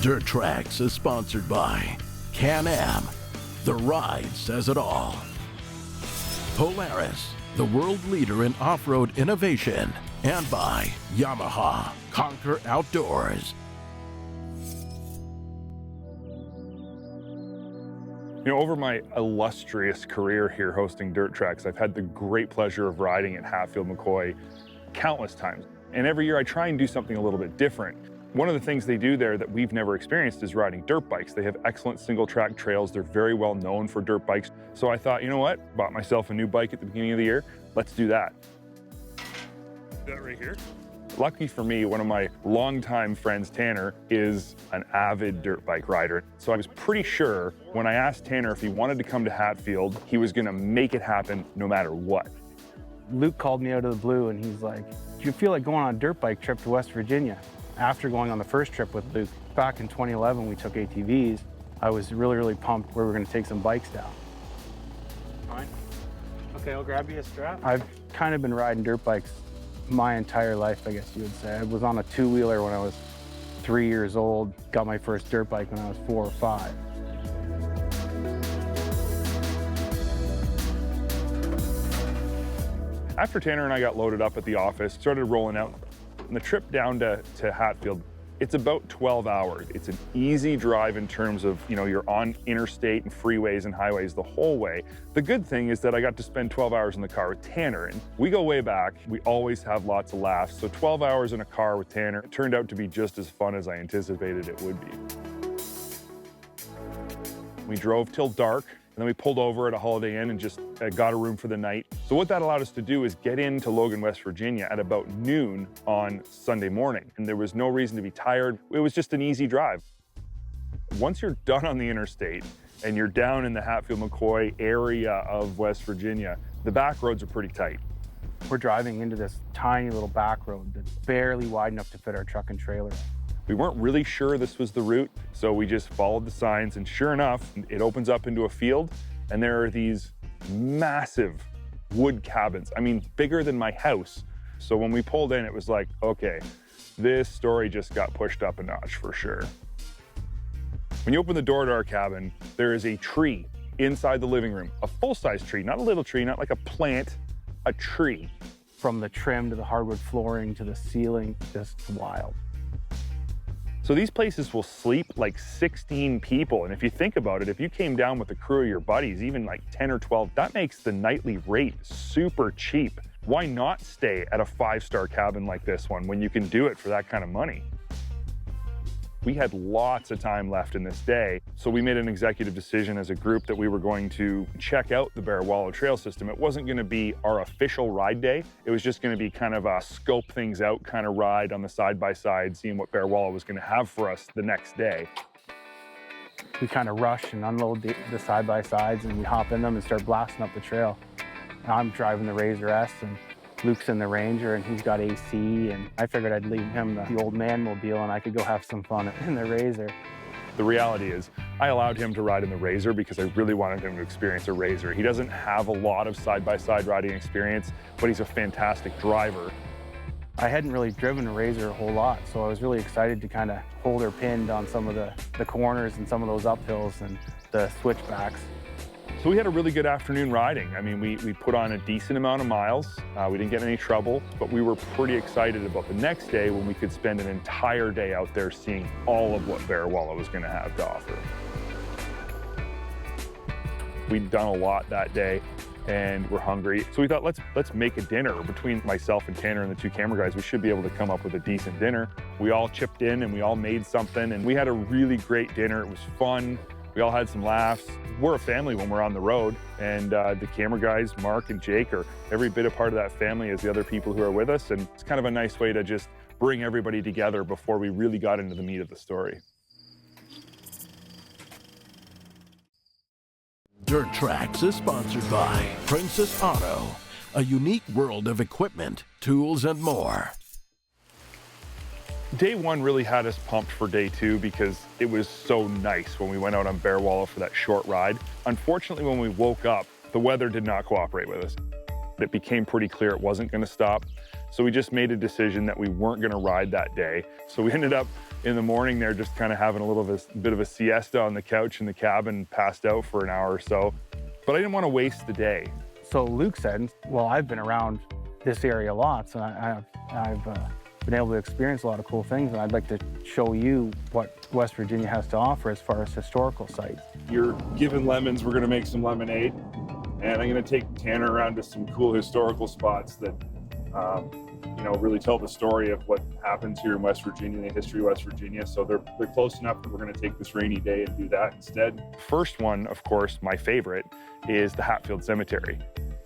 Dirt Trax is sponsored by CanAm. The ride says it all. Polaris, the world leader in off-road innovation. And by Yamaha. Conquer Outdoors. You know, over my illustrious career here hosting Dirt Trax, I've had the great pleasure of riding at Hatfield McCoy countless times. And every year I try and do something a little bit different. One of the things they do there that we've never experienced is riding dirt bikes. They have excellent single track trails. They're very well known for dirt bikes. So I thought, you know what? Bought myself a new bike at the beginning of the year. Let's do that. That right here. Lucky for me, one of my longtime friends, Tanner, is an avid dirt bike rider. So I was pretty sure when I asked Tanner if he wanted to come to Hatfield, he was gonna make it happen no matter what. Luke called me out of the blue and he's like, do you feel like going on a dirt bike trip to West Virginia? After going on the first trip with Luke, back in 2011, we took ATVs. I was really pumped we were gonna take some bikes down. Fine. Okay, I'll grab you a strap. I've kind of been riding dirt bikes my entire life, I guess you would say. I was on a two-wheeler when I was 3 years old, got my first dirt bike when I was 4 or 5. After Tanner and I got loaded up at the office, started rolling out, and the trip down to Hatfield, it's about 12 hours. It's an easy drive in terms of, you know, you're on interstate and freeways and highways the whole way. The good thing is that I got to spend 12 hours in the car with Tanner, and we go way back. We always have lots of laughs. So 12 hours in a car with Tanner, it turned out to be just as fun as I anticipated it would be. We drove till dark, and then we pulled over at a Holiday Inn and just got a room for the night. So what that allowed us to do is get into Logan, West Virginia at about noon on Sunday morning. And there was no reason to be tired. It was just an easy drive. Once you're done on the interstate and you're down in the Hatfield McCoy area of West Virginia, the back roads are pretty tight. We're driving into this tiny little back road that's barely wide enough to fit our truck and trailer. We weren't really sure this was the route, so we just followed the signs, and sure enough, it opens up into a field, and there are these massive wood cabins. I mean, bigger than my house. So when we pulled in, it was like, okay, this story just got pushed up a notch for sure. When you open the door to our cabin, there is a tree inside the living room, a full-size tree, not a little tree, not like a plant, a tree. From the trim to the hardwood flooring to the ceiling, just wild. So these places will sleep like 16 people. And if you think about it, if you came down with a crew of your buddies, even like 10 or 12, that makes the nightly rate super cheap. Why not stay at a 5-star cabin like this one when you can do it for that kind of money? We had lots of time left in this day, so we made an executive decision as a group that we were going to check out the Bearwallow trail system. It wasn't going to be our official ride day. It was just going to be kind of a scope things out kind of ride on the side-by-side, seeing what Bearwallow was going to have for us the next day. We kind of rush and unload the side-by-sides, and we hop in them and start blasting up the trail. I'm driving the Razor S, and Luke's in the Ranger, and he's got AC, and I figured I'd leave him the old man mobile and I could go have some fun in the Razor. The reality is, I allowed him to ride in the Razor because I really wanted him to experience a Razor. He doesn't have a lot of side-by-side riding experience, but he's a fantastic driver. I hadn't really driven a Razor a whole lot, so I was really excited to kind of hold her pinned on some of the corners and some of those uphills and the switchbacks. So we had a really good afternoon riding. I mean, we put on a decent amount of miles. We didn't get in any trouble, but we were pretty excited about the next day when we could spend an entire day out there seeing all of what Bearwallow was going to have to offer. We'd done a lot that day and we're hungry. So we thought, let's make a dinner. Between myself and Tanner and the 2 camera guys, we should be able to come up with a decent dinner. We all chipped in and we all made something, and we had a really great dinner. It was fun. We all had some laughs. We're a family when we're on the road, and the camera guys, Mark and Jake, are every bit a part of that family as the other people who are with us, and it's kind of a nice way to just bring everybody together before we really got into the meat of the story. Dirt Trax is sponsored by Princess Auto, a unique world of equipment, tools, and more. Day 1 really had us pumped for day 2 because it was so nice when we went out on Bearwallow for that short ride. Unfortunately, when we woke up, the weather did not cooperate with us. It became pretty clear it wasn't going to stop. So we just made a decision that we weren't going to ride that day. So we ended up in the morning there just kind of having a bit of a siesta on the couch in the cabin, passed out for an hour or so. But I didn't want to waste the day. So Luke said, well, I've been around this area lots, and I've been able to experience a lot of cool things, and I'd like to show you what West Virginia has to offer as far as historical sites. You're given lemons, we're going to make some lemonade. And I'm going to take Tanner around to some cool historical spots that really tell the story of what happens here in West Virginia, the history of West Virginia. So they're close enough that we're going to take this rainy day and do that instead. First one, of course, my favorite, is the Hatfield Cemetery.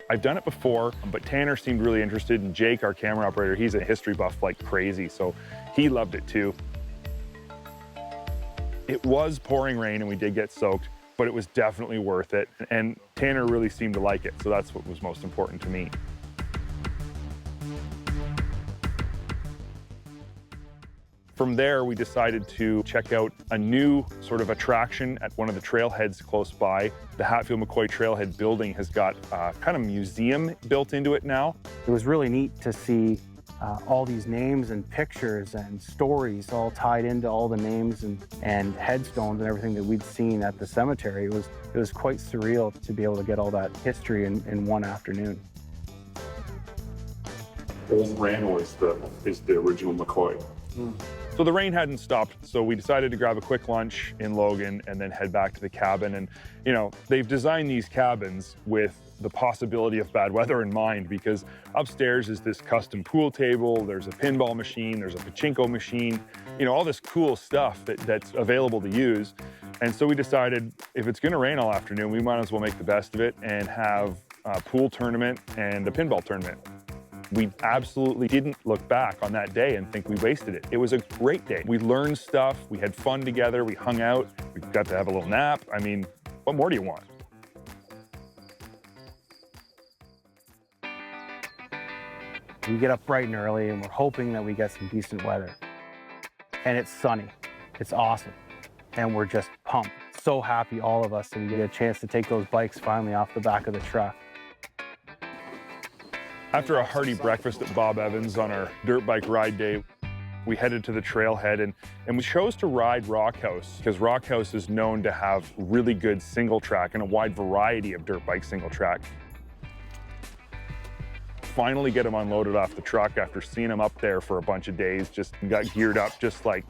I've done it before, but Tanner seemed really interested, and Jake, our camera operator, he's a history buff like crazy, so he loved it too. It was pouring rain and we did get soaked, but it was definitely worth it. And Tanner really seemed to like it, so that's what was most important to me. From there, we decided to check out a new sort of attraction at one of the trailheads close by. The Hatfield McCoy Trailhead building has got a kind of museum built into it now. It was really neat to see all these names and pictures and stories all tied into all the names and headstones and everything that we'd seen at the cemetery. It was quite surreal to be able to get all that history in one afternoon. Old Randall is the original McCoy. So the rain hadn't stopped, so we decided to grab a quick lunch in Logan and then head back to the cabin. And, they've designed these cabins with the possibility of bad weather in mind, because upstairs is this custom pool table, there's a pinball machine, there's a pachinko machine, all this cool stuff that's available to use. And so we decided if it's gonna rain all afternoon, we might as well make the best of it and have a pool tournament and a pinball tournament. We absolutely didn't look back on that day and think we wasted it. It was a great day. We learned stuff, we had fun together, we hung out, we got to have a little nap. I mean, what more do you want? We get up bright and early and we're hoping that we get some decent weather. And it's sunny, it's awesome. And we're just pumped. So happy, all of us, that we get a chance to take those bikes finally off the back of the truck. After a hearty breakfast at Bob Evans on our dirt bike ride day, we headed to the trailhead and we chose to ride Rock House because Rock House is known to have really good single track and a wide variety of dirt bike single track. Finally get him unloaded off the truck after seeing him up there for a bunch of days, just got geared up, just like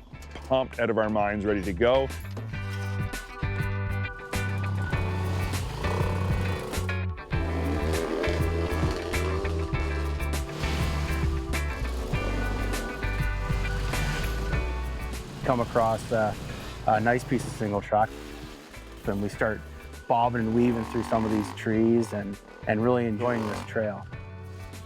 pumped out of our minds, ready to go. Come across a nice piece of single track, and we start bobbing and weaving through some of these trees and really enjoying this trail.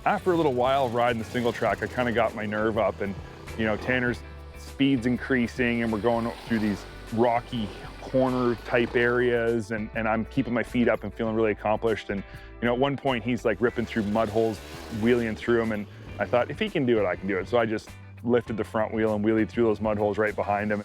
After a little while riding the single track, I kind of got my nerve up, and Tanner's speed's increasing and we're going through these rocky corner type areas, and I'm keeping my feet up and feeling really accomplished. And at one point he's like ripping through mud holes, wheeling through them, and I thought, if he can do it, I can do it. So I just lifted the front wheel and wheelied through those mud holes right behind him.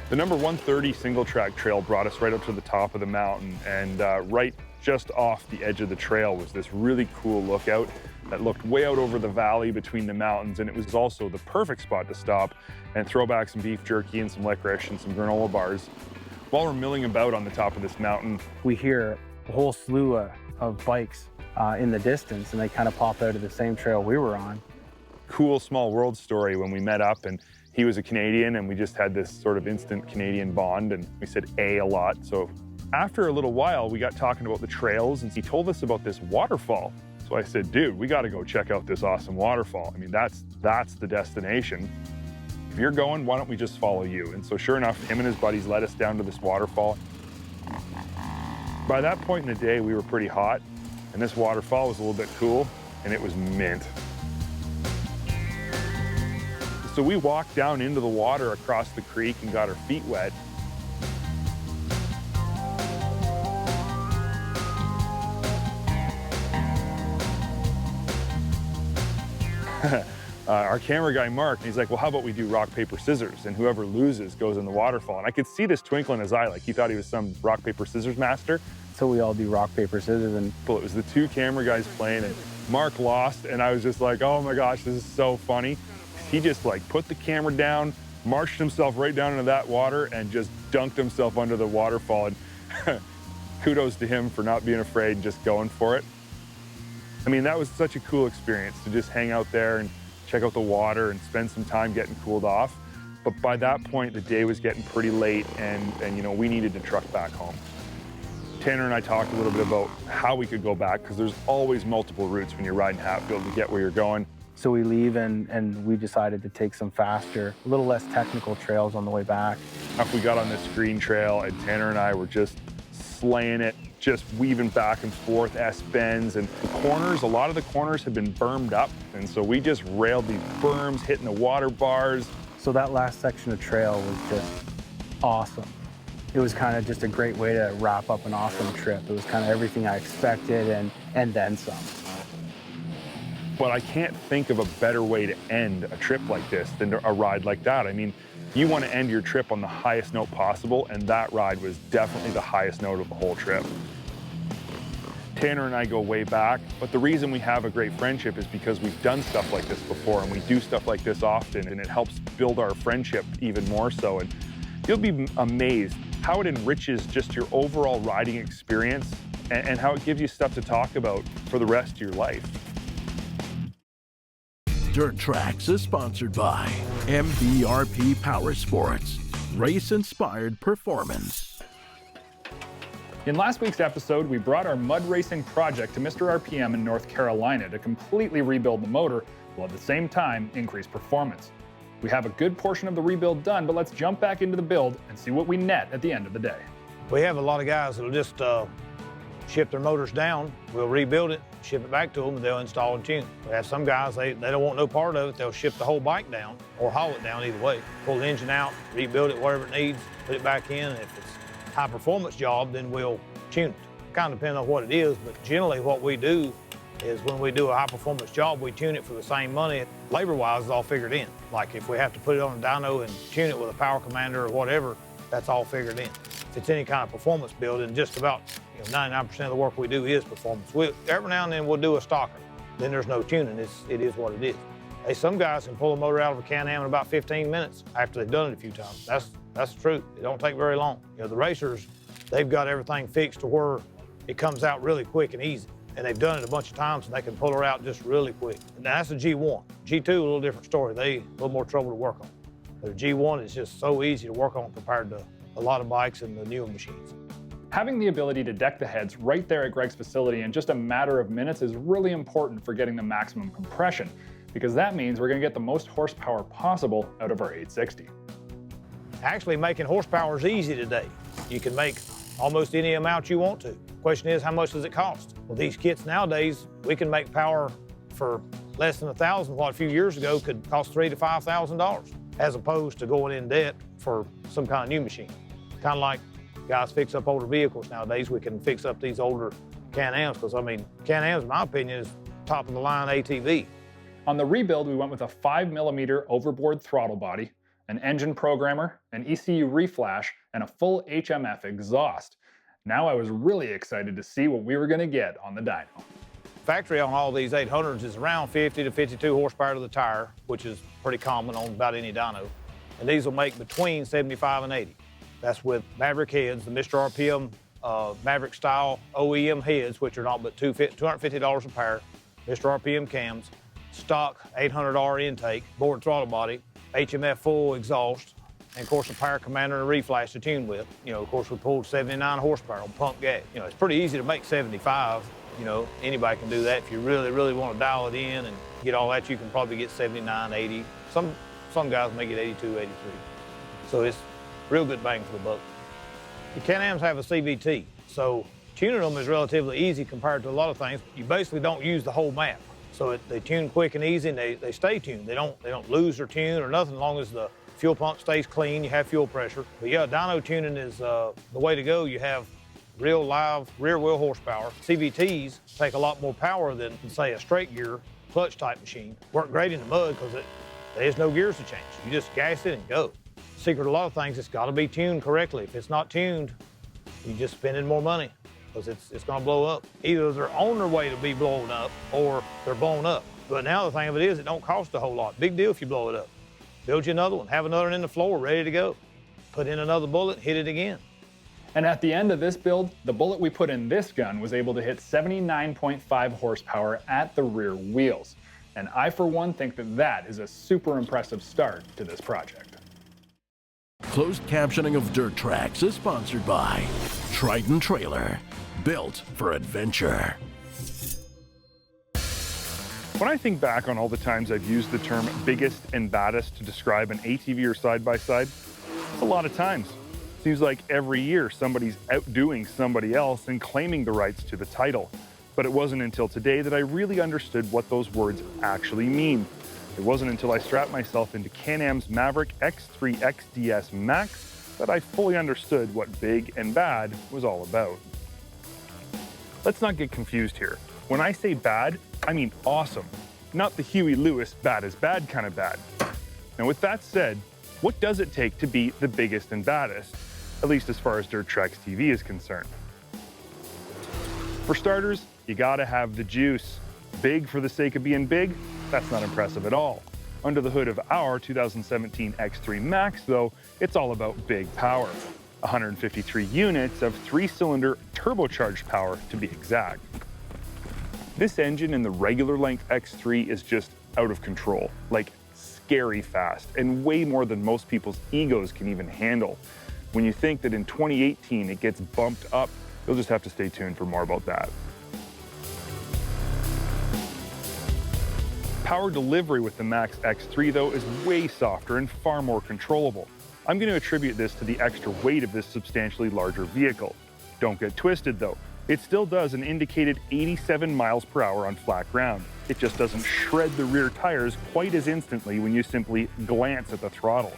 The number 130 single track trail brought us right up to the top of the mountain, and right just off the edge of the trail was this really cool lookout that looked way out over the valley between the mountains, and it was also the perfect spot to stop and throw back some beef jerky and some licorice and some granola bars. While we're milling about on the top of this mountain, we hear a whole slew of bikes in the distance, and they kind of pop out of the same trail we were on. Cool small world story when we met up, and he was a Canadian, and we just had this sort of instant Canadian bond, and we said a lot. So after a little while, we got talking about the trails, and he told us about this waterfall. So I said, dude, we got to go check out this awesome waterfall. I mean, that's the destination. If you're going, why don't we just follow you? And so sure enough, him and his buddies led us down to this waterfall. By that point in the day, we were pretty hot, and this waterfall was a little bit cool, and it was mint. So we walked down into the water across the creek and got our feet wet. Our camera guy, Mark, he's like, well, how about we do rock, paper, scissors, and whoever loses goes in the waterfall. And I could see this twinkle in his eye, like he thought he was some rock, paper, scissors master. So we all do rock, paper, scissors. And It was the two camera guys playing, and Mark lost, and I was just like, oh my gosh, this is so funny. He just like put the camera down, marched himself right down into that water, and just dunked himself under the waterfall. And kudos to him for not being afraid and just going for it. I mean, that was such a cool experience to just hang out there and check out the water and spend some time getting cooled off. But by that point, the day was getting pretty late, and you know, we needed to truck back home. Tanner and I talked a little bit about how we could go back, because there's always multiple routes when you're riding Hatfield to get where you're going. so we leave and we decided to take some faster, a little less technical trails on the way back. We got on this green trail, and Tanner and I were just slaying it, just weaving back and forth, S-bends and corners. A lot of the corners had been bermed up, and so we just railed these berms, hitting the water bars. So that last section of trail was just awesome. It was kind of just a great way to wrap up an awesome trip. It was kind of everything I expected and then some. But I can't think of a better way to end a trip like this than a ride like that. I mean, you want to end your trip on the highest note possible, and that ride was definitely the highest note of the whole trip. Tanner and I go way back, but the reason we have a great friendship is because we've done stuff like this before, and we do stuff like this often, and it helps build our friendship even more so. And you'll be amazed how it enriches just your overall riding experience and how it gives you stuff to talk about for the rest of your life. Dirt Trax is sponsored by MBRP Power Sports, race-inspired performance. In last week's episode, we brought our mud racing project to Mr. RPM in North Carolina to completely rebuild the motor, while at the same time increase performance. We have a good portion of the rebuild done, but let's jump back into the build and see what we net at the end of the day. We have a lot of guys that'll just ship their motors down, we'll rebuild it, ship it back to them, and they'll install and tune. We have some guys, they don't want no part of it, they'll ship the whole bike down or haul it down either way. Pull the engine out, rebuild it, whatever it needs, put it back in. If it's a high performance job, then we'll tune it. Kind of depends on what it is, but generally what we do is when we do a high performance job, we tune it for the same money. Labor-wise, it's all figured in. Like if we have to put it on a dyno and tune it with a power commander or whatever, that's all figured in. If it's any kind of performance build, and just about 99% of the work we do is performance. Every now and then we'll do a stocker. Then there's no tuning, it is what it is. Hey, some guys can pull a motor out of a CanAm in about 15 minutes after they've done it a few times. That's the truth. It don't take very long. The racers, they've got everything fixed to where it comes out really quick and easy. And they've done it a bunch of times, and they can pull her out just really quick. And that's a G1. G2, a little different story. They a little more trouble to work on. The G1 is just so easy to work on compared to a lot of bikes and the newer machines. Having the ability to deck the heads right there at Greg's facility in just a matter of minutes is really important for getting the maximum compression, because that means we're going to get the most horsepower possible out of our 860. Actually, making horsepower is easy today. You can make almost any amount you want to. Question is, how much does it cost? Well, these kits nowadays, we can make power for less than $1,000, what a few years ago could cost $3,000 to $5,000, as opposed to going in debt for some kind of new machine. Kind of like guys fix up older vehicles nowadays, we can fix up these older CanAms, because I mean, CanAms, in my opinion, is top of the line ATV. On the rebuild, we went with a 5mm overboard throttle body, an engine programmer, an ECU reflash, and a full HMF exhaust. Now I was really excited to see what we were going to get on the dyno. Factory on all these 800s is around 50 to 52 horsepower to the tire, which is pretty common on about any dyno. And these will make between 75 and 80. That's with Maverick heads, the Mr. RPM Maverick style OEM heads, which are not but $250 a pair, Mr. RPM cams, stock 800R intake, board throttle body, HMF full exhaust, and of course a power commander and a reflash to tune with. Of course we pulled 79 horsepower on pump gas. It's pretty easy to make 75. Anybody can do that. If you really, really want to dial it in and get all that, you can probably get 79, 80. Some guys make it 82, 83. So it's real good bang for the buck. The CanAms have a CVT, so tuning them is relatively easy compared to a lot of things. You basically don't use the whole map. So they tune quick and easy, and they stay tuned. They don't lose their tune or nothing, as long as the fuel pump stays clean, you have fuel pressure. But yeah, dyno tuning is the way to go. You have real live rear wheel horsepower. CVTs take a lot more power than, say, a straight gear clutch type machine. Work great in the mud because there's no gears to change. You just gas it and go. Secret of a lot of things, it's got to be tuned correctly. If it's not tuned, you're just spending more money. because it's going to blow up. Either they're on their way to be blown up or they're blown up. But now the thing of it is, it don't cost a whole lot. Big deal if you blow it up. Build you another one, have another one in the floor ready to go. Put in another bullet, hit it again. And at the end of this build, the bullet we put in this gun was able to hit 79.5 horsepower at the rear wheels. And I, for one, think that that is a super impressive start to this project. Closed captioning of Dirt Tracks is sponsored by Triton Trailer, built for adventure. When I think back on all the times I've used the term biggest and baddest to describe an ATV or side-by-side, it's a lot of times. Seems like every year somebody's outdoing somebody else and claiming the rights to the title. But it wasn't until today that I really understood what those words actually mean. It wasn't until I strapped myself into CanAm's Maverick X3 XDS Max that I fully understood what big and bad was all about. Let's not get confused here. When I say bad, I mean awesome, not the Huey Lewis bad is bad kind of bad. Now with that said, what does it take to be the biggest and baddest, at least as far as Dirt Tracks TV is concerned? For starters, you gotta have the juice. Big for the sake of being big? That's not impressive at all. Under the hood of our 2017 X3 Max, though, it's all about big power. 153 units of 3-cylinder turbocharged power, to be exact. This engine in the regular length X3 is just out of control, like scary fast, and way more than most people's egos can even handle. When you think that in 2018 it gets bumped up, you'll just have to stay tuned for more about that. Power delivery with the Max X3, though, is way softer and far more controllable. I'm going to attribute this to the extra weight of this substantially larger vehicle. Don't get twisted, though. It still does an indicated 87 miles per hour on flat ground. It just doesn't shred the rear tires quite as instantly when you simply glance at the throttle.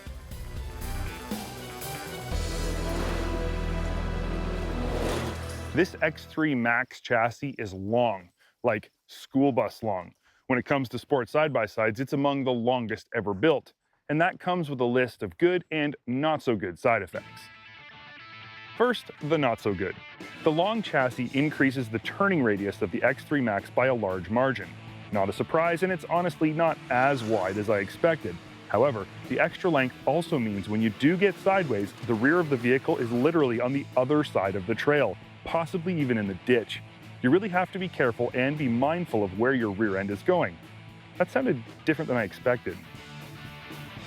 This X3 Max chassis is long, like school bus long. When it comes to sport side-by-sides, it's among the longest ever built, and that comes with a list of good and not so good side effects. First, the not so good. The long chassis increases the turning radius of the X3 Max by a large margin. Not a surprise, and it's honestly not as wide as I expected. However, the extra length also means when you do get sideways, the rear of the vehicle is literally on the other side of the trail, possibly even in the ditch. You really have to be careful and be mindful of where your rear end is going. That sounded different than I expected.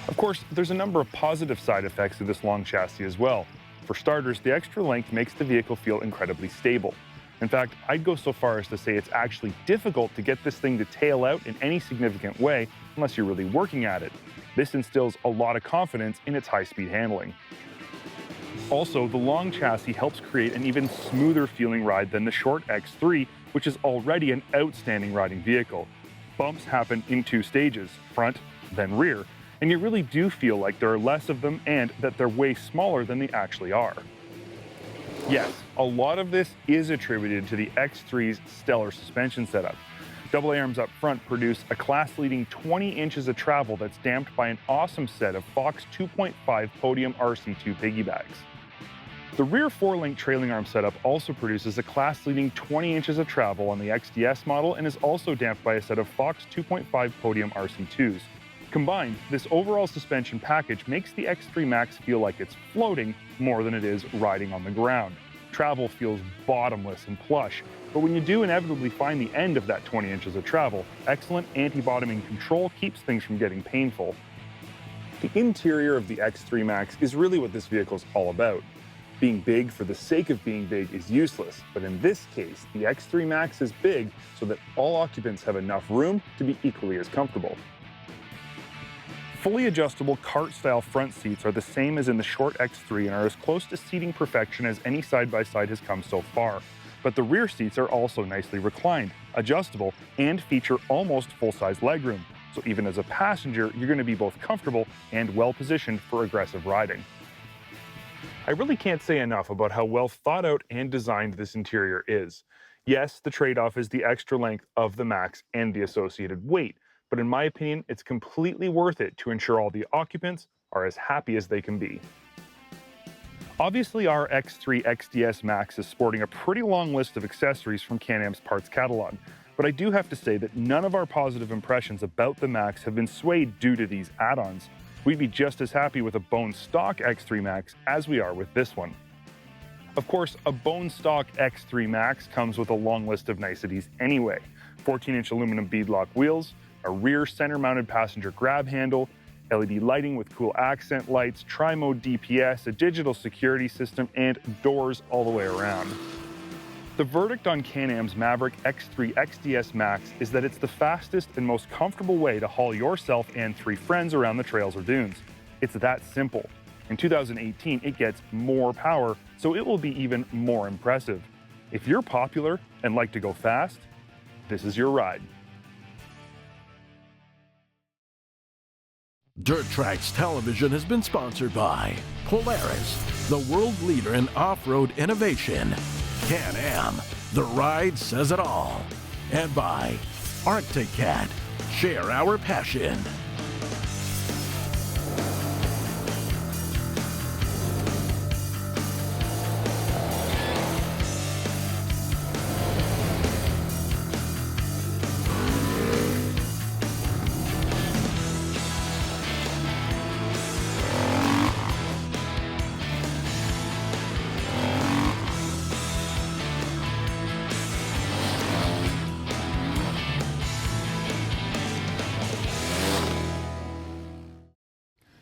Of course, there's a number of positive side effects of this long chassis as well. For starters, the extra length makes the vehicle feel incredibly stable. In fact, I'd go so far as to say it's actually difficult to get this thing to tail out in any significant way unless you're really working at it. This instills a lot of confidence in its high-speed handling. Also, the long chassis helps create an even smoother feeling ride than the short X3, which is already an outstanding riding vehicle. Bumps happen in 2 stages, front, then rear, and you really do feel like there are less of them and that they're way smaller than they actually are. Yes, a lot of this is attributed to the X3's stellar suspension setup. Double A-arms up front produce a class-leading 20 inches of travel that's damped by an awesome set of Fox 2.5 Podium RC2 piggybacks. The rear 4-link trailing arm setup also produces a class-leading 20 inches of travel on the XDS model and is also damped by a set of Fox 2.5 Podium RC2s. Combined, this overall suspension package makes the X3 Max feel like it's floating more than it is riding on the ground. Travel feels bottomless and plush, but when you do inevitably find the end of that 20 inches of travel, excellent anti-bottoming control keeps things from getting painful. The interior of the X3 Max is really what this vehicle is all about. Being big for the sake of being big is useless, but in this case, the X3 Max is big so that all occupants have enough room to be equally as comfortable. Fully adjustable cart-style front seats are the same as in the short X3 and are as close to seating perfection as any side-by-side has come so far. But the rear seats are also nicely reclined, adjustable, and feature almost full-size legroom. So even as a passenger, you're going to be both comfortable and well-positioned for aggressive riding. I really can't say enough about how well thought out and designed this interior is. Yes, the trade-off is the extra length of the Max and the associated weight, but in my opinion, it's completely worth it to ensure all the occupants are as happy as they can be. Obviously, our X3 XDS Max is sporting a pretty long list of accessories from Can-Am's parts catalog, but I do have to say that none of our positive impressions about the Max have been swayed due to these add-ons. We'd be just as happy with a bone stock X3 Max as we are with this one. Of course, a bone stock X3 Max comes with a long list of niceties anyway. 14-inch aluminum beadlock wheels, a rear center-mounted passenger grab handle, LED lighting with cool accent lights, tri-mode DPS, a digital security system, and doors all the way around. The verdict on Can-Am's Maverick X3 XDS Max is that it's the fastest and most comfortable way to haul yourself and 3 friends around the trails or dunes. It's that simple. In 2018, it gets more power, so it will be even more impressive. If you're popular and like to go fast, this is your ride. Dirt Trax Television has been sponsored by Polaris, the world leader in off-road innovation, Can-Am, the ride says it all, and by Arctic Cat, share our passion.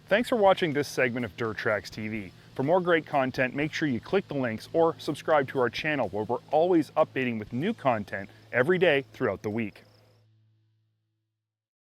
Thanks for watching this segment of Dirt Trax TV. For more great content, make sure you click the links or subscribe to our channel where we're always updating with new content every day throughout the week.